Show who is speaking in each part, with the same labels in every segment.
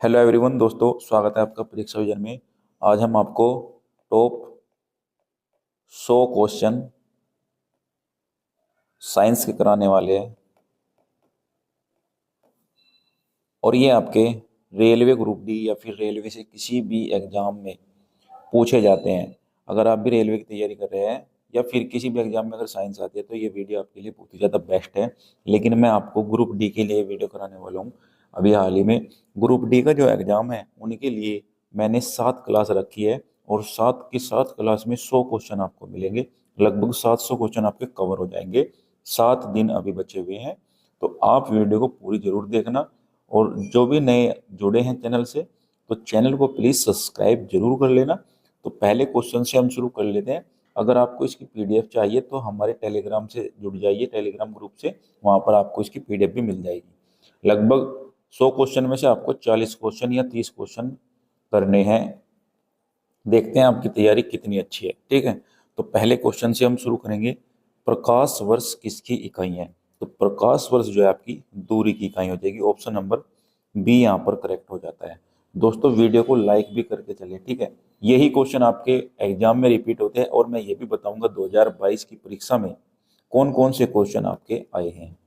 Speaker 1: Hello everyone दोस्तों, स्वागत है आपका परीक्षा विजन में। आज हम आपको टॉप 100 क्वेश्चन साइंस के कराने वाले हैं और ये आपके रेलवे ग्रुप डी या फिर रेलवे से किसी भी एग्जाम में पूछे जाते हैं। अगर आप भी रेलवे की तैयारी कर रहे हैं या फिर किसी भी एग्जाम में अगर साइंस आती है तो ये वीडियो आपके लिए बहुत ही ज़्यादा बेस्ट है। लेकिन मैं आपको ग्रुप डी के लिए वीडियो कराने वाला हूँ। अभी हाल ही में ग्रुप डी का जो एग्ज़ाम है उनके लिए मैंने 7 क्लास रखी है और 7 की 7 क्लास में 100 क्वेश्चन आपको मिलेंगे। लगभग 700 क्वेश्चन आपके कवर हो जाएंगे। 7 दिन अभी बचे हुए हैं, तो आप वीडियो को पूरी जरूर देखना। और जो भी नए जुड़े हैं चैनल से, तो चैनल को प्लीज़ सब्सक्राइब जरूर कर लेना। तो पहले क्वेश्चन से हम शुरू कर लेते हैं। अगर आपको इसकी पीडीएफ चाहिए तो हमारे टेलीग्राम से जुड़ जाइए, टेलीग्राम ग्रुप से। वहाँ पर आपको इसकी पीडीएफ भी मिल जाएगी। लगभग 100 क्वेश्चन में से आपको 40 क्वेश्चन या 30 क्वेश्चन करने हैं। देखते हैं आपकी तैयारी कितनी अच्छी है। ठीक है, तो पहले क्वेश्चन से हम शुरू करेंगे। प्रकाश वर्ष किसकी इकाई है? तो प्रकाश वर्ष जो है आपकी दूरी की इकाई हो जाएगी। ऑप्शन नंबर बी यहाँ पर करेक्ट हो जाता है। दोस्तों वीडियो को लाइक भी करके चले, ठीक है। यही क्वेश्चन आपके एग्जाम में रिपीट होते हैं और मैं ये भी बताऊंगा 2022 की परीक्षा में कौन कौन से क्वेश्चन आपके आए हैं।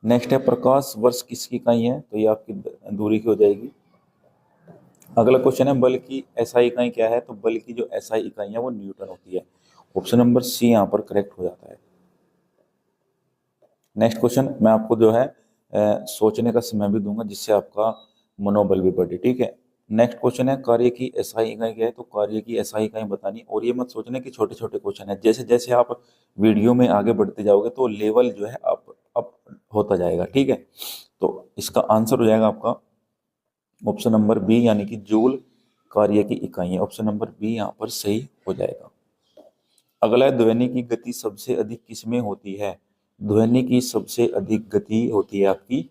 Speaker 1: नेक्स्ट है, प्रकाश वर्ष किसकी इकाई है? तो ये आपकी दूरी की हो जाएगी। अगला क्वेश्चन है, बल की एसआई इकाई क्या है? तो बल की जो एसआई इकाई है वो न्यूटन होती है। ऑप्शन नंबर सी यहाँ पर करेक्ट हो जाता है। नेक्स्ट क्वेश्चन मैं आपको जो है सोचने का समय भी दूंगा, जिससे आपका मनोबल भी बढ़े, ठीक है। नेक्स्ट क्वेश्चन है, कार्य की एसआई इकाई क्या है? तो कार्य की एसआई इकाई बतानी। और ये मत सोचना कि छोटे छोटे क्वेश्चन है। जैसे जैसे आप वीडियो में आगे बढ़ते जाओगे तो लेवल जो है अप होता जाएगा, ठीक है। तो इसका आंसर हो जाएगा आपका ऑप्शन नंबर बी, यानी कि जूल कार्य की इकाई है। ऑप्शन नंबर बी यहाँ पर सही हो जाएगा। अगला है, ध्वनि की गति सबसे अधिक किसमें होती है? ध्वनि की सबसे अधिक गति होती है आपकी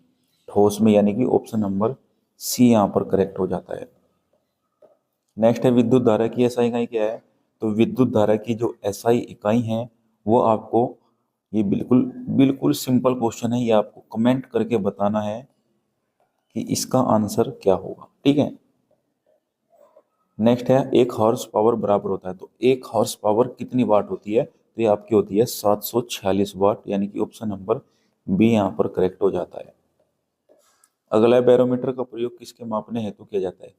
Speaker 1: ठोस में, यानी कि ऑप्शन नंबर सी यहाँ पर करेक्ट हो जाता है। नेक्स्ट है, विद्युत धारा की एसआई इकाई क्या है? तो विद्युत धारा की जो एसआई इकाई है वो आपको, ये बिल्कुल बिल्कुल सिंपल क्वेश्चन है, ये आपको कमेंट करके बताना है कि इसका आंसर क्या होगा, ठीक है। नेक्स्ट है, एक हॉर्स पावर बराबर होता है, तो एक हॉर्स पावर कितनी वाट होती है? तो ये आपकी होती है 746 वाट, यानी कि ऑप्शन नंबर बी यहाँ पर करेक्ट हो जाता है। अगला है, बैरोमीटर का प्रयोग किसके मापने हेतु किया जाता है?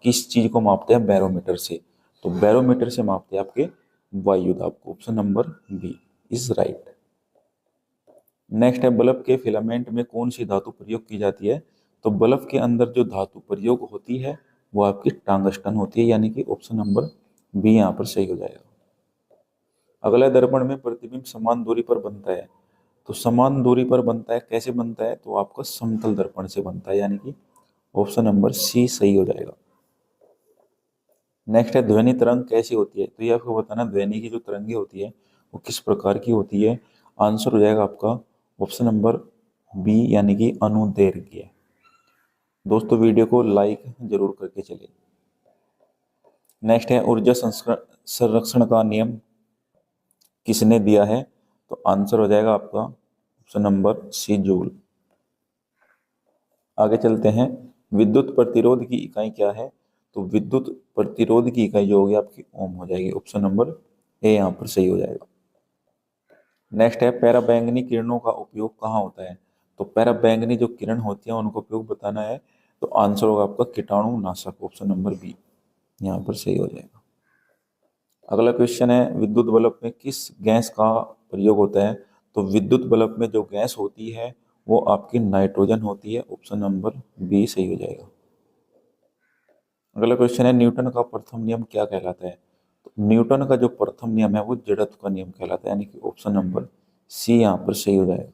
Speaker 1: किस चीज को मापते हैं बैरोमीटर से? तो बैरोमीटर से मापते हैं आपके वायु दाब को। Option number B is right. Next है, बल्ब के फिलामेंट में कौन सी धातु प्रयोग की जाती है? तो बल्ब के अंदर जो धातु प्रयोग होती है वो आपकी टंगस्टन होती है, यानी कि ऑप्शन नंबर बी यहाँ पर सही हो जाएगा। अगला, दर्पण में प्रतिबिंब समान दूरी पर बनता है, तो समान दूरी पर बनता है, कैसे बनता है? तो आपका समतल दर्पण से बनता है, यानी कि ऑप्शन नंबर सी सही हो जाएगा। नेक्स्ट है, ध्वनि तरंग कैसी होती है? तो ये आपको बताना, ध्वनि की जो तरंगे होती है वो किस प्रकार की होती है। आंसर हो जाएगा आपका ऑप्शन नंबर बी, यानी कि अनुदैर्घ्य। दोस्तों वीडियो को लाइक जरूर करके चलिए। नेक्स्ट है, ऊर्जा संरक्षण का नियम किसने दिया है? तो आंसर हो जाएगा आपका ऑप्शन नंबर सी, जूल। आगे चलते हैं, विद्युत प्रतिरोध की इकाई क्या है? तो विद्युत प्रतिरोध की इकाई जो होगी आपकी ओम हो जाएगी। ऑप्शन नंबर ए यहाँ पर सही हो जाएगा। नेक्स्ट है, पैराबैंगनी किरणों का उपयोग कहाँ होता है? तो पैराबैंगनी जो किरण होती है उनको उपयोग बताना है, तो आंसर होगा आपका कीटाणु नाशक। ऑप्शन नंबर बी यहाँ पर सही हो जाएगा। अगला क्वेश्चन है, विद्युत बल्ब में किस गैस का प्रयोग होता है? तो विद्युत बल्ब में जो गैस होती है वो आपकी नाइट्रोजन होती है। ऑप्शन नंबर बी सही हो जाएगा। अगला क्वेश्चन है, न्यूटन का प्रथम नियम क्या कहलाता है? तो न्यूटन का जो प्रथम नियम है वो जड़त्व का नियम कहलाता है, यानी कि ऑप्शन नंबर सी यहाँ पर सही हो जाएगा।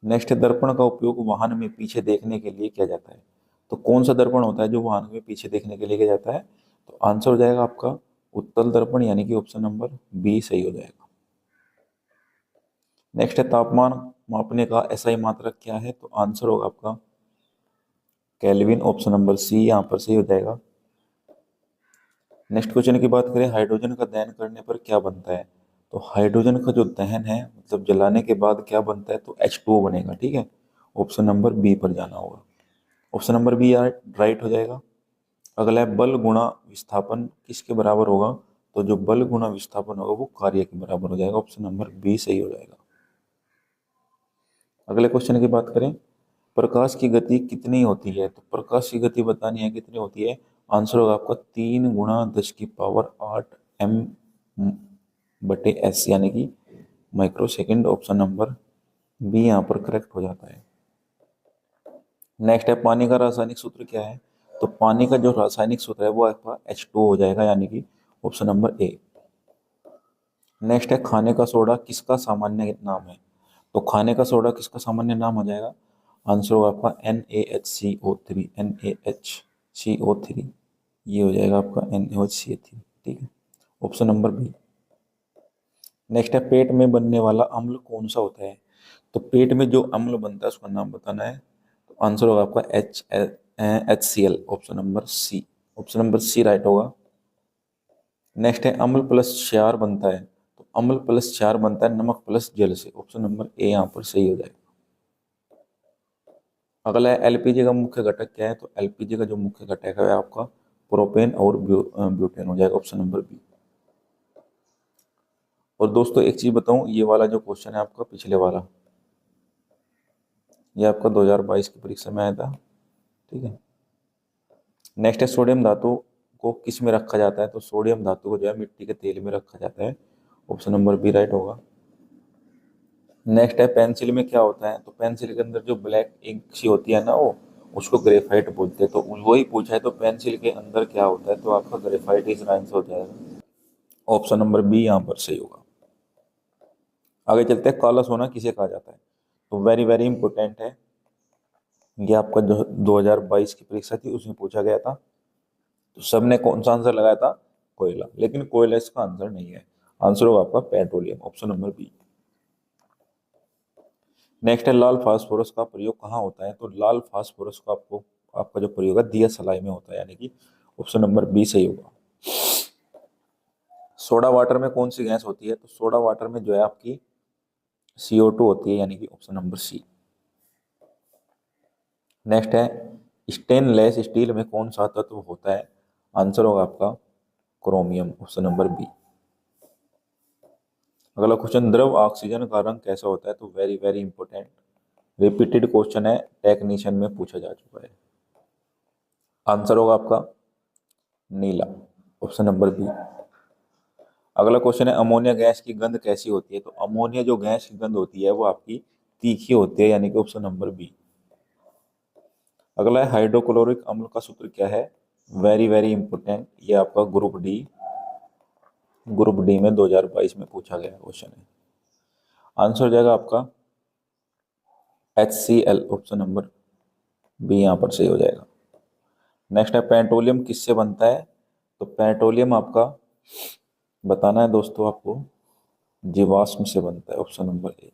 Speaker 1: नेक्स्ट है, दर्पण का उपयोग वाहन में पीछे देखने के लिए किया जाता है, तो कौन सा दर्पण होता है जो वाहन में पीछे देखने के लिए किया जाता है? तो आंसर हो जाएगा आपका उत्तल दर्पण, यानी कि ऑप्शन नंबर बी सही हो जाएगा। नेक्स्ट है, तापमान मापने का एसआई मात्रक क्या है? तो आंसर होगा आपका केल्विन। ऑप्शन नंबर सी यहाँ पर सही हो जाएगा। नेक्स्ट क्वेश्चन की बात करें, हाइड्रोजन का दहन करने पर क्या बनता है? तो हाइड्रोजन का जो दहन है, मतलब जलाने के बाद क्या बनता है? तो H2O बनेगा, ठीक है। ऑप्शन नंबर बी पर जाना होगा। ऑप्शन नंबर बी राइट हो जाएगा। अगला है बल गुणा विस्थापन किसके बराबर होगा, तो जो बल गुणा विस्थापन होगा वो कार्य के बराबर हो जाएगा। ऑप्शन नंबर बी सही हो जाएगा। अगले क्वेश्चन की बात करें, प्रकाश की गति कितनी होती है, तो प्रकाश की गति बतानी है कितनी होती है। आंसर होगा आपका 3 × 10⁻⁸ यानी कि microsecond. Option number B यहाँ पर करेक्ट हो जाता है। नेक्स्ट है पानी का रासायनिक सूत्र क्या है, तो पानी का जो रासायनिक सूत्र है वो आपका H2 हो जाएगा, यानी कि ऑप्शन नंबर ए। नेक्स्ट है खाने का सोडा किसका सामान्य नाम है, तो खाने का सोडा किसका सामान्य नाम हो जाएगा। आंसर होगा आपका NaHCO3, NaHCO3 ये हो जाएगा आपका NaOH, ठीक है, ऑप्शन नंबर बी। नेक्स्ट है पेट में बनने वाला अम्ल कौन सा होता है, तो पेट में जो अम्ल बनता है उसका नाम बताना है। तो आंसर होगा आपका HCl, option number C. Option number C right होगा। नेक्स्ट है अम्ल प्लस क्षार बनता है, तो अम्ल प्लस क्षार बनता है नमक प्लस जल से। ऑप्शन नंबर ए यहाँ पर सही हो जाएगा। अगला है एलपीजी का मुख्य घटक क्या है, तो एलपीजी का जो मुख्य घटक है आपका प्रोपेन और ब्यूटेन हो जाएगा। Option number B. और दोस्तों एक चीज बताऊं, ये वाला जो क्वेश्चन है आपका पिछले वाला, ये आपका 2022 की परीक्षा में आया था, ठीक है। नेक्स्ट है सोडियम धातु को किस में रखा जाता है, तो सोडियम धातु को जो है मिट्टी के तेल में रखा जाता है। ऑप्शन नंबर बी राइट होगा। नेक्स्ट है पेंसिल में क्या होता है, तो पेंसिल के अंदर जो ब्लैक इंक सी होती है ना, वो उसको ग्रेफाइट बोलते हैं। तो वही पूछा है, तो पेंसिल के अंदर क्या होता है, तो आपका ग्रेफाइट इस आंसर हो जाएगा। ऑप्शन नंबर बी यहाँ पर सही होगा। आगे चलते हैं, काला सोना किसे कहा जाता है, तो वेरी वेरी इंपॉर्टेंट है। ये आपका जो 2022 की परीक्षा थी उसमें पूछा गया था, तो सबने कौन सा आंसर लगाया था, कोयला, लेकिन कोयला इसका आंसर नहीं है। आंसर होगा आपका petroleum, option number B. Next है लाल फास्फोरस का प्रयोग कहाँ होता है, तो लाल फास्फोरस का आपको आपका जो प्रयोग है दिया सलाई में होता है, यानी कि ऑप्शन नंबर बी सही होगा। सोडा वाटर में कौन सी गैस होती है, तो सोडा वाटर में जो है आपकी CO2 होती है, यानी कि ऑप्शन नंबर सी। नेक्स्ट है स्टेनलेस स्टील में कौन सा तत्व होता है, आंसर होगा आपका क्रोमियम, ऑप्शन नंबर बी। अगला क्वेश्चन, द्रव ऑक्सीजन का रंग कैसा होता है, तो very very important repeated question है, टेक्नीशियन में पूछा जा चुका है। आंसर होगा आपका नीला, ऑप्शन नंबर बी। अगला क्वेश्चन है अमोनिया गैस की गंध कैसी होती है, तो अमोनिया जो गैस की गंध होती है वो आपकी तीखी होती है, यानी कि ऑप्शन नंबर बी। अगला है हाइड्रोक्लोरिक अम्ल का सूत्र क्या है, वेरी वेरी इंपॉर्टेंट, ये आपका ग्रुप डी में 2022 में पूछा गया क्वेश्चन है। आंसर हो जाएगा आपका HCl, ऑप्शन नंबर बी यहाँ पर सही हो जाएगा। नेक्स्ट है पेट्रोलियम किससे बनता है, तो पेट्रोलियम आपका बताना है दोस्तों आपको जीवाश्म से बनता है, ऑप्शन नंबर ए।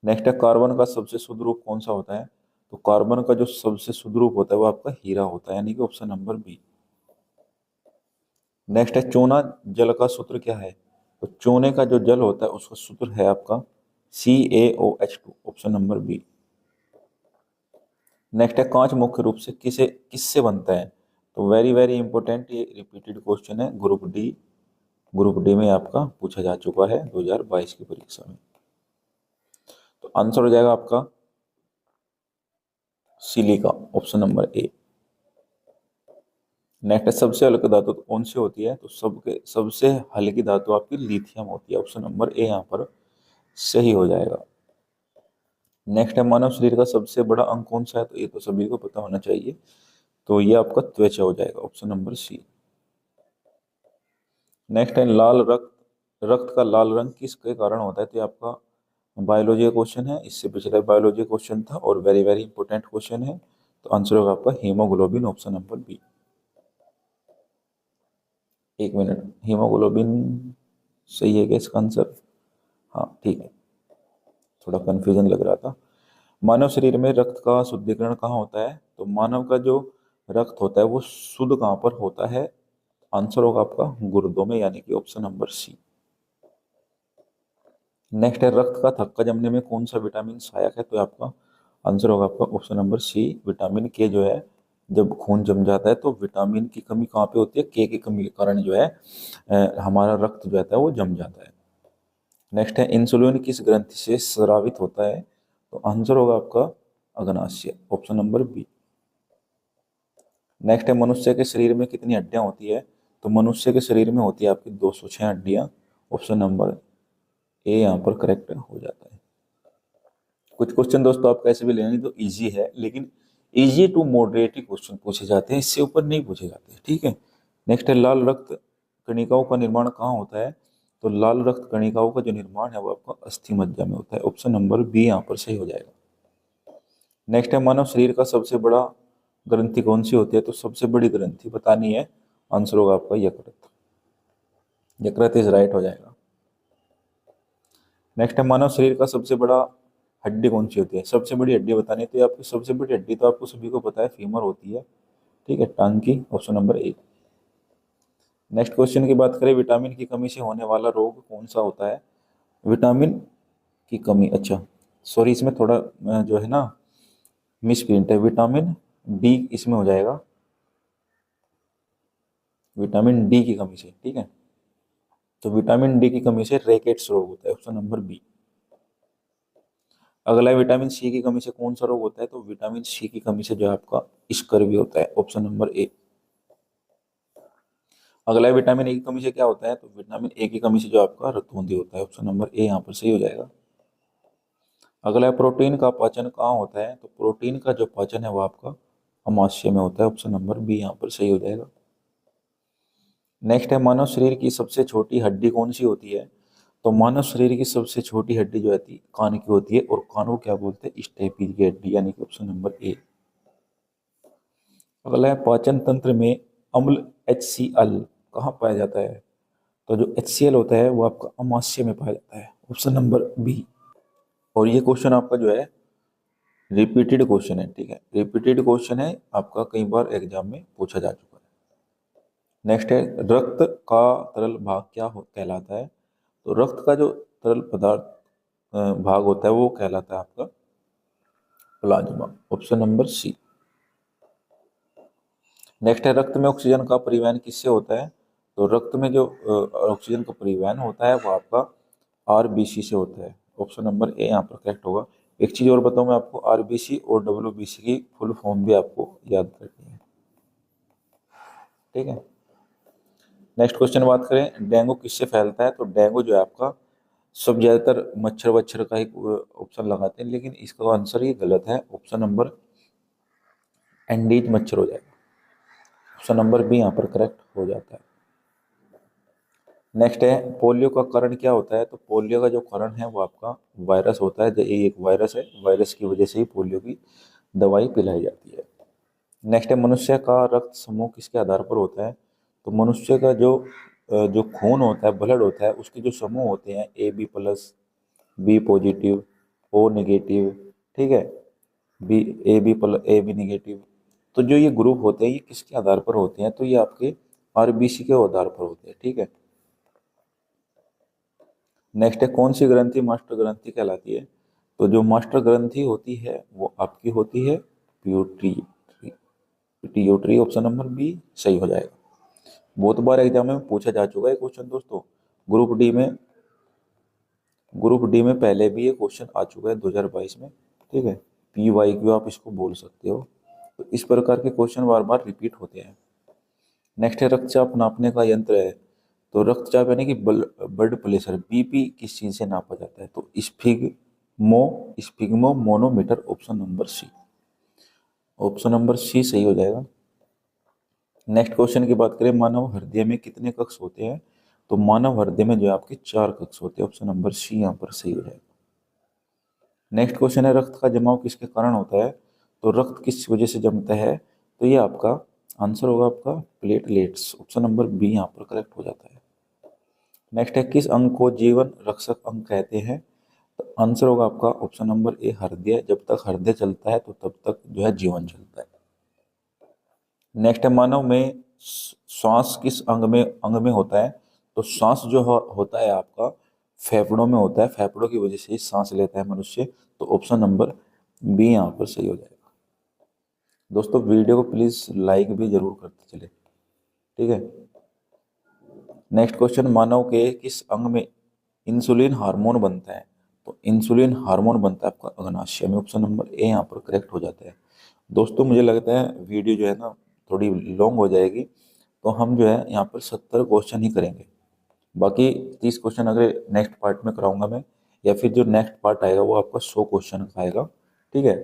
Speaker 1: नेक्स्ट है कार्बन का सबसे शुद्ध रूप कौन सा होता है, तो कार्बन का जो सबसे शुद्ध रूप होता है वो आपका हीरा होता है, यानी कि ऑप्शन नंबर बी। नेक्स्ट है चूना जल का सूत्र क्या है, तो चूने का जो जल होता है उसका सूत्र है आपका CaOH2, option number B. Next है कांच मुख्य रूप से किससे बनता है, तो वेरी वेरी इंपॉर्टेंट, ये रिपीटेड क्वेश्चन है, ग्रुप डी में आपका पूछा जा चुका है 2022 की परीक्षा में। तो आंसर हो जाएगा आपका silica, option number A. Next है सबसे हल्की धातु कौन सी होती है, तो सबसे हल्की धातु आपकी लिथियम होती है, ऑप्शन नंबर ए यहाँ पर सही हो जाएगा। नेक्स्ट है मानव शरीर का सबसे बड़ा अंग कौन सा है, तो ये तो सभी को पता होना चाहिए, तो ये आपका त्वचा हो जाएगा, ऑप्शन नंबर सी। नेक्स्ट है लाल रक्त का लाल रंग किसके कारण होता है, तो ये आपका बायोलॉजी का क्वेश्चन है, इससे पिछले बायोलॉजी क्वेश्चन था और वेरी वेरी इंपॉर्टेंट क्वेश्चन है। तो आंसर होगा आपका हीमोग्लोबिन, ऑप्शन नंबर बी। एक मिनट, हीमोग्लोबिन सही है क्या इसका आंसर, हाँ ठीक है, थोड़ा कन्फ्यूजन लग रहा था। मानव शरीर में रक्त का शुद्धिकरण कहाँ होता है, तो मानव का जो रक्त होता है वो शुद्ध कहाँ पर होता है, आंसर होगा आपका गुर्दों में, यानी कि ऑप्शन नंबर सी। नेक्स्ट है रक्त का थक्का जमने में कौन सा विटामिन सहायक है, तो आपका आंसर होगा आपका ऑप्शन नंबर सी, विटामिन के जो है जब खून जम जाता है तो विटामिन की कमी कहाँ पे होती है, के की कमी के कारण जो है हमारा रक्त जो है वो जम जाता है। नेक्स्ट है इंसुलिन किस ग्रंथि से स्रावित होता है, तो आंसर होगा आपका अग्नाशय, ऑप्शन नंबर बी। नेक्स्ट है मनुष्य के शरीर में कितनी हड्डियां होती है, तो मनुष्य के शरीर में होती है आपकी 206 हड्डियां, ऑप्शन नंबर ए यहाँ पर करेक्ट हो जाता है। कुछ क्वेश्चन दोस्तों आप कैसे भी लेंगे तो इजी है, लेकिन इजी टू मॉडरेट ही क्वेश्चन पूछे जाते हैं, इससे ऊपर नहीं पूछे जाते, ठीक है। नेक्स्ट है लाल रक्त कणिकाओं का निर्माण कहाँ होता है, तो लाल रक्त कणिकाओं का जो निर्माण है वो आपका अस्थि मज्जा में होता है, ऑप्शन नंबर बी यहाँ पर सही हो जाएगा। नेक्स्ट है मानव शरीर का सबसे बड़ा ग्रंथि कौन सी होती है, तो सबसे बड़ी ग्रंथि बतानी है, आंसर होगा आपका यकृत, यकृत इज राइट हो जाएगा। नेक्स्ट है मानव शरीर का सबसे बड़ा हड्डी कौन सी होती है, सबसे बड़ी हड्डी बतानी है, तो ये आपकी सबसे बड़ी हड्डी तो आपको सभी को पता है फीमर होती है, ठीक है, टांग की, option number A. Next question की बात करें, विटामिन की कमी से होने वाला रोग कौन सा होता है, विटामिन की कमी, अच्छा सॉरी इसमें थोड़ा जो है ना मिस प्रिंट है, विटामिन डी इसमें हो जाएगा, विटामिन डी की कमी से, ठीक है, तो विटामिन डी की कमी से रैकेट्स रोग होता है, ऑप्शन नंबर बी। अगला है विटामिन सी की कमी से कौन सा रोग होता है, तो विटामिन सी की कमी से जो है आपका स्कर्वी होता है, ऑप्शन नंबर ए। अगला है विटामिन ए की कमी से क्या होता है, तो विटामिन ए की कमी से जो आपका रतौंधी होता है, ऑप्शन नंबर ए यहाँ पर सही हो जाएगा। अगला है प्रोटीन का पाचन कहाँ होता है, तो प्रोटीन का जो पाचन है वो आपका अमाशय में होता है, ऑप्शन नंबर बी यहाँ पर सही हो जाएगा। नेक्स्ट है मानव शरीर की सबसे छोटी हड्डी कौन सी होती है, तो मानव शरीर की सबसे छोटी हड्डी जो होती है कान की होती है, और कान को क्या बोलते हैं, स्टेपीज की हड्डी, यानी कि ऑप्शन नंबर ए। अगला है पाचन तंत्र में अम्ल HCl कहाँ पाया जाता है, तो जो HCl होता है वो आपका अमाशय में पाया जाता है, ऑप्शन नंबर बी। और ये क्वेश्चन आपका जो है रिपीटेड क्वेश्चन है, ठीक है, रिपीटेड क्वेश्चन है आपका, कई बार एग्जाम में पूछा जा चुका है। नेक्स्ट है रक्त का तरल भाग क्या कहलाता है, तो रक्त का जो तरल पदार्थ भाग होता है वो कहलाता है आपका plasma, option number C. Next है रक्त में ऑक्सीजन का परिवहन किससे होता है, तो रक्त में जो ऑक्सीजन का परिवहन होता है वो आपका RBC से होता है, ऑप्शन नंबर ए यहाँ पर करेक्ट होगा। एक चीज़ और बताऊँ मैं आपको, RBC और WBC की फुल फॉर्म भी आपको याद रखनी है, ठीक है। नेक्स्ट क्वेश्चन बात करें डेंगू किससे फैलता है, तो डेंगू जो है आपका सब ज़्यादातर मच्छर वच्छर का ही ऑप्शन लगाते हैं, लेकिन इसका आंसर ही गलत है, ऑप्शन नंबर एंडीज मच्छर हो जाएगा, ऑप्शन नंबर बी यहाँ पर करेक्ट हो जाता है। नेक्स्ट है पोलियो का कारण क्या होता है, तो पोलियो का जो कारण है वो आपका वायरस होता है, ये एक वायरस है, वायरस की वजह से ही पोलियो की दवाई पिलाई जाती है। नेक्स्ट है मनुष्य का रक्त समूह किसके आधार पर होता है, तो मनुष्य का जो खून होता है, ब्लड होता है, उसके जो समूह होते हैं AB+, B positive, O negative, ठीक है, बी AB नेगेटिव, तो जो ये ग्रुप होते हैं ये किसके आधार पर होते हैं, तो ये आपके RBC के आधार पर होते हैं, ठीक है। नेक्स्ट है कौन सी ग्रंथि मास्टर ग्रंथि कहलाती है, तो जो मास्टर ग्रंथि होती है वो आपकी होती है pituitary, pituitary, option number B सही हो जाएगा। बहुत बार एग्जाम में पूछा जा चुका है क्वेश्चन दोस्तों, ग्रुप डी में पहले भी ये क्वेश्चन आ चुका है 2022 में, ठीक है, PYQ आप इसको बोल सकते हो, तो इस प्रकार के क्वेश्चन बार बार रिपीट होते हैं। नेक्स्ट है रक्तचाप नापने का यंत्र है, तो रक्तचाप यानी कि ब्लड प्रेशर BP किस चीज़ से नापा जाता है, तो sphygmomanometer, option number C, option number C सही हो जाएगा। नेक्स्ट क्वेश्चन की बात करें मानव हृदय में कितने कक्ष होते हैं, तो मानव हृदय में जो है आपके 4 कक्ष होते हैं, ऑप्शन नंबर सी यहाँ पर सही हो जाएगा। नेक्स्ट क्वेश्चन है रक्त का जमाव किसके कारण होता है, तो रक्त किस वजह से जमता है, तो ये आपका आंसर होगा आपका प्लेटलेट्स, ऑप्शन नंबर बी यहाँ पर करेक्ट हो जाता है। नेक्स्ट है किस अंग को जीवन रक्षक अंग कहते हैं, तो आंसर होगा आपका ऑप्शन नंबर ए हृदय, जब तक हृदय चलता है तो तब तक जो है जीवन चलता है। नेक्स्ट है मानव में श्वास किस अंग में होता है, तो श्वास जो होता है आपका फेफड़ों में होता है, फेफड़ों की वजह से ही सांस लेता है मनुष्य। तो ऑप्शन नंबर बी यहाँ पर सही हो जाएगा। दोस्तों वीडियो को प्लीज लाइक भी जरूर करते चले, ठीक है। नेक्स्ट क्वेश्चन, मानव के किस अंग में इंसुलिन हार्मोन बनता है? तो इंसुलिन हार्मोन बनता है आपका अग्नाशय में। ऑप्शन नंबर ए यहाँ पर करेक्ट हो जाता है। दोस्तों मुझे लगता है वीडियो जो है ना थोड़ी लॉन्ग हो जाएगी, तो हम जो है यहाँ पर 70 क्वेश्चन ही करेंगे। बाकी 30 क्वेश्चन अगर नेक्स्ट पार्ट में कराऊंगा मैं, या फिर जो नेक्स्ट पार्ट आएगा वो आपका 100 क्वेश्चन का आएगा, ठीक है।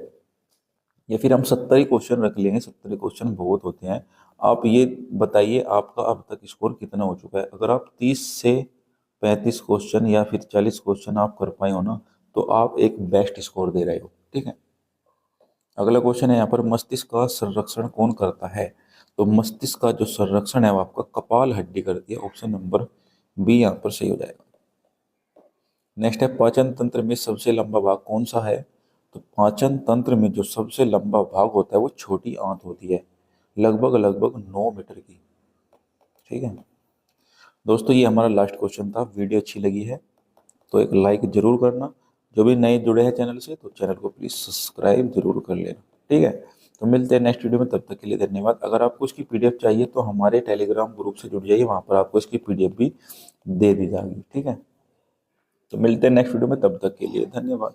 Speaker 1: या फिर हम 70 ही क्वेश्चन रख लेंगे, 70 क्वेश्चन बहुत होते हैं। आप ये बताइए आपका अब तक स्कोर कितना हो चुका है। अगर आप 30 से 35 क्वेश्चन या फिर 40 क्वेश्चन आप कर पाए हो ना, तो आप एक बेस्ट स्कोर दे रहे हो, ठीक है। अगला क्वेश्चन है यहाँ पर, मस्तिष्क का संरक्षण कौन करता है? तो मस्तिष्क का जो संरक्षण है वो आपका कपाल हड्डी करती है। ऑप्शन नंबर बी यहाँ पर सही हो जाएगा। नेक्स्ट है, पाचन तंत्र में सबसे लंबा भाग कौन सा है? तो पाचन तंत्र में जो सबसे लंबा भाग होता है वो छोटी आंत होती है, लगभग लगभग 9 मीटर की, ठीक है। दोस्तों ये हमारा लास्ट क्वेश्चन था। वीडियो अच्छी लगी है तो एक लाइक जरूर करना। जो भी नए जुड़े हैं चैनल से, तो चैनल को प्लीज़ सब्सक्राइब जरूर कर लेना, ठीक है। तो मिलते हैं नेक्स्ट वीडियो में, तब तक के लिए धन्यवाद। अगर आपको इसकी पीडीएफ चाहिए तो हमारे टेलीग्राम ग्रुप से जुड़ जाइए, वहाँ पर आपको इसकी पीडीएफ भी दे दी जाएगी, ठीक है। तो मिलते हैं नेक्स्ट वीडियो में, तब तक के लिए धन्यवाद।